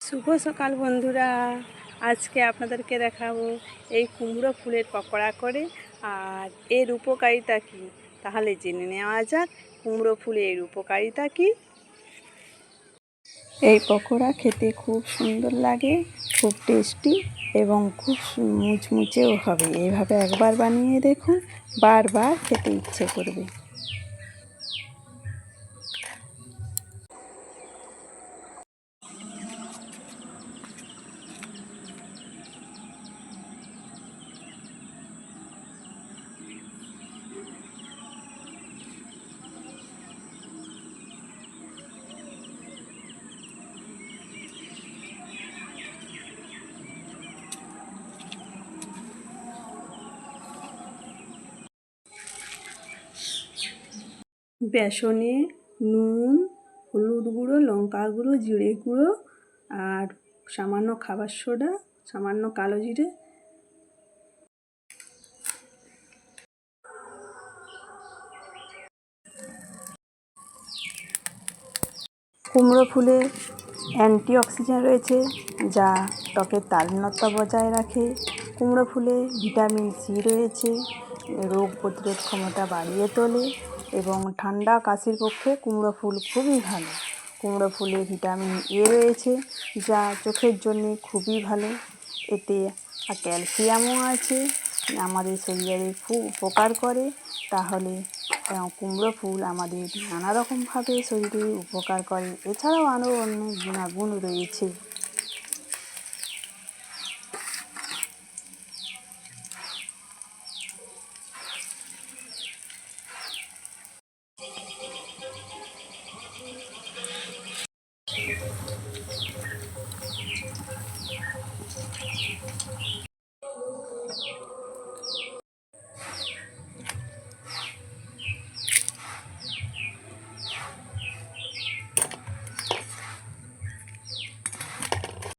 শুভ সকাল বন্ধুরা। আজকে আপনাদেরকে দেখাবো এই কুমড়ো ফুলের পকোড়া করে। আর এর উপকারিতা কী তাহলে জেনে নেওয়া যাক। কুমড়ো ফুলের উপকারিতা কী? এই পকোড়া খেতে খুব সুন্দর লাগে, খুব টেস্টি এবং খুব মুচমুচেও হবে। এইভাবে একবার বানিয়ে দেখুন, বারবার খেতে ইচ্ছে করবে। বেসনে নুন, হলুদ গুঁড়ো, লঙ্কা গুঁড়ো, জিরে গুঁড়ো আর সামান্য খাবার সোডা, সামান্য কালো জিরে, কুমড়ো ফুলে অ্যান্টিঅক্সিডেন্ট রয়েছে যা ত্বকের তারুণ্যতা বজায় রাখে। কুমড়ো ফুলে ভিটামিন সি রয়েছে, রোগ প্রতিরোধ ক্ষমতা বাড়িয়ে তোলে এবং ঠান্ডা কাশির পক্ষে কুমড়ো ফুল খুবই ভালো। কুমড়ো ফুলে ভিটামিন এ রয়েছে যা চোখের জন্য খুবই ভালো। এতে ক্যালসিয়ামও আছে, আমাদের শরীরে খুব উপকার করে। তাহলে কুমড়ো ফুল আমাদের নানা রকমভাবে শরীরে উপকার করে। এছাড়াও আরও অনেক গুণাগুণ রয়েছে।